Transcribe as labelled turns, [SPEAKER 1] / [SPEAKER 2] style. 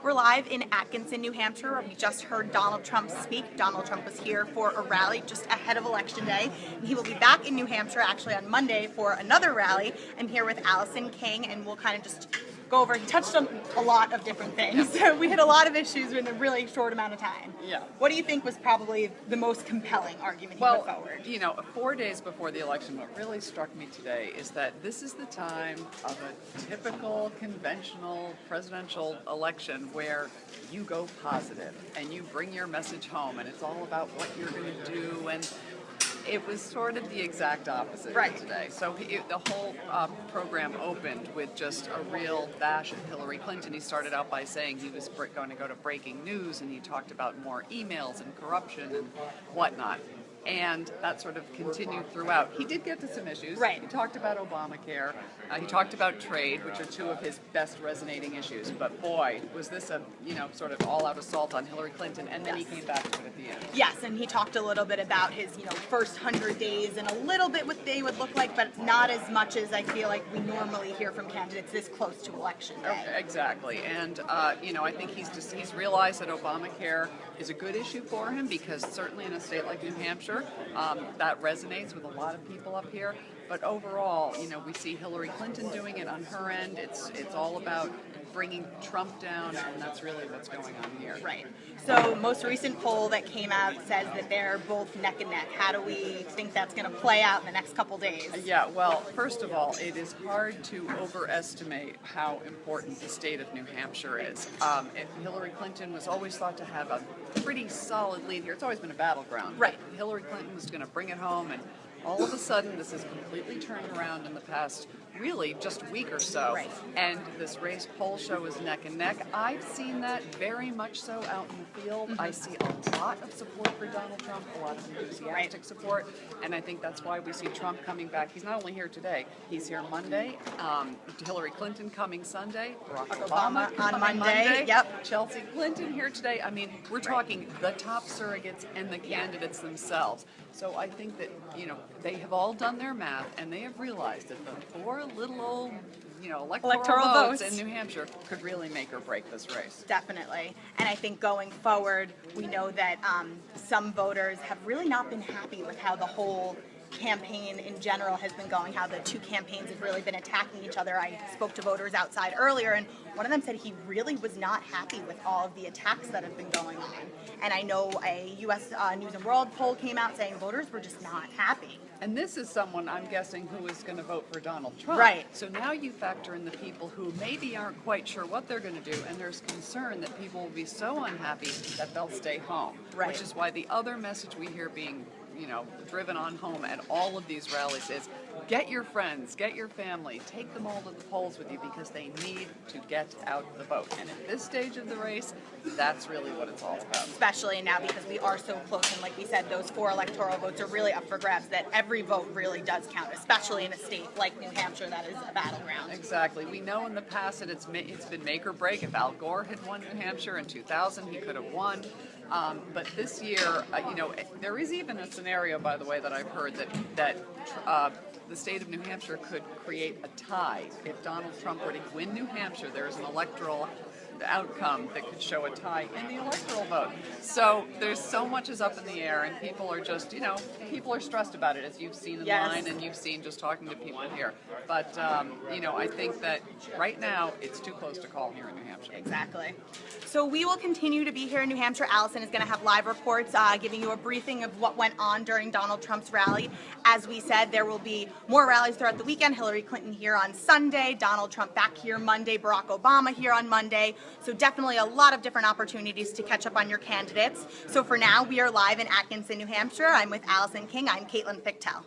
[SPEAKER 1] We're live in Atkinson, New Hampshire, where we just heard Donald Trump speak. Donald Trump was here for a rally just ahead of Election Day. He will be back in New Hampshire actually on Monday for another rally. I'm here with Allison King, and we'll kind of just go over. He touched on a lot of different things. So we hit a lot of issues in a really short amount of time.
[SPEAKER 2] Yeah.
[SPEAKER 1] What do you think was probably the most compelling argument he put forward?
[SPEAKER 2] You know, 4 days before the election, what really struck me today is that this is the time of a typical conventional presidential election where you go positive and you bring your message home, and it's all about what you're going to do. And it was sort of the exact opposite today. So the whole program opened with just a real bash at Hillary Clinton. He started out by saying he was going to go to breaking news, and he talked about more emails and corruption and whatnot. And that sort of continued throughout. He did get to some issues. He talked about Obamacare. He talked about trade, which are two of his best resonating issues. But boy, was this a sort of all-out assault on Hillary Clinton. And then he came back to it at the end.
[SPEAKER 1] Yes, and he talked a little bit about his first 100 days and a little bit what they would look like, but not as much as I feel like we normally hear from candidates this close to Election Day.
[SPEAKER 2] Okay, exactly. And I think he's realized that Obamacare is a good issue for him, because certainly in a state like New Hampshire, that resonates with a lot of people up here. But overall, we see Hillary Clinton doing it on her end. It's all about bringing Trump down, and that's really what's going on here.
[SPEAKER 1] Right. So most recent poll that came out says that they're both neck and neck. How do we think that's going to play out in the next couple days?
[SPEAKER 2] Yeah, well, first of all, it is hard to overestimate how important the state of New Hampshire is. Hillary Clinton was always thought to have a pretty solid lead here. It's always been a battleground.
[SPEAKER 1] Right.
[SPEAKER 2] Hillary Clinton was going to bring it home, and all of a sudden this has completely turned around in the past really just week or so.
[SPEAKER 1] Right.
[SPEAKER 2] And this race poll show is neck and neck. I've seen that very much so out in the field. I see a lot of support for Donald Trump, a lot of enthusiastic support, and I think that's why we see Trump coming back. He's not only here today, he's here Monday, Hillary Clinton coming Sunday, Barack Obama
[SPEAKER 1] on Monday. Yep.
[SPEAKER 2] Chelsea Clinton here today. I mean, we're talking the top surrogates and the candidates themselves. So I think that, they have all done their math, and they have realized that the four little old, electoral votes in New Hampshire could really make or break this race.
[SPEAKER 1] Definitely. And I think going forward, we know that some voters have really not been happy with how the whole campaign in general has been going, how the two campaigns have really been attacking each other. I spoke to voters outside earlier, and one of them said he really was not happy with all of the attacks that have been going on. And I know a U.S. News and World poll came out saying voters were just not happy.
[SPEAKER 2] And this is someone, I'm guessing, who is going to vote for Donald Trump.
[SPEAKER 1] Right.
[SPEAKER 2] So now you factor in the people who maybe aren't quite sure what they're going to do, and there's concern that people will be so unhappy that they'll stay home.
[SPEAKER 1] Right.
[SPEAKER 2] Which is why the other message we hear being driven on home at all of these rallies is get your friends, get your family, take them all to the polls with you, because they need to get out the vote. And at this stage of the race, that's really what it's all about.
[SPEAKER 1] Especially now because we are so close, and like we said, those four electoral votes are really up for grabs, that every vote really does count, especially in a state like New Hampshire that is a battleground.
[SPEAKER 2] Exactly. We know in the past that it's been make or break. If Al Gore had won New Hampshire in 2000, he could have won. But this year, there is even a scenario, by the way, that I've heard that the state of New Hampshire could create a tie. If Donald Trump were to win New Hampshire, there is an electoral outcome that could show a tie in the electoral vote. So there's so much is up in the air, and people are just, people are stressed about it, as you've seen in line, and you've seen just talking to people here. But, I think that right now it's too close to call here in New Hampshire.
[SPEAKER 1] Exactly. So we will continue to be here in New Hampshire. Allison is going to have live reports giving you a briefing of what went on during Donald Trump's rally. As we said, there will be more rallies throughout the weekend. Hillary Clinton here on Sunday, Donald Trump back here Monday, Barack Obama here on Monday. So definitely a lot of different opportunities to catch up on your candidates. So for now, we are live in Atkinson, New Hampshire. I'm with Allison King. I'm Caitlin Fichtel.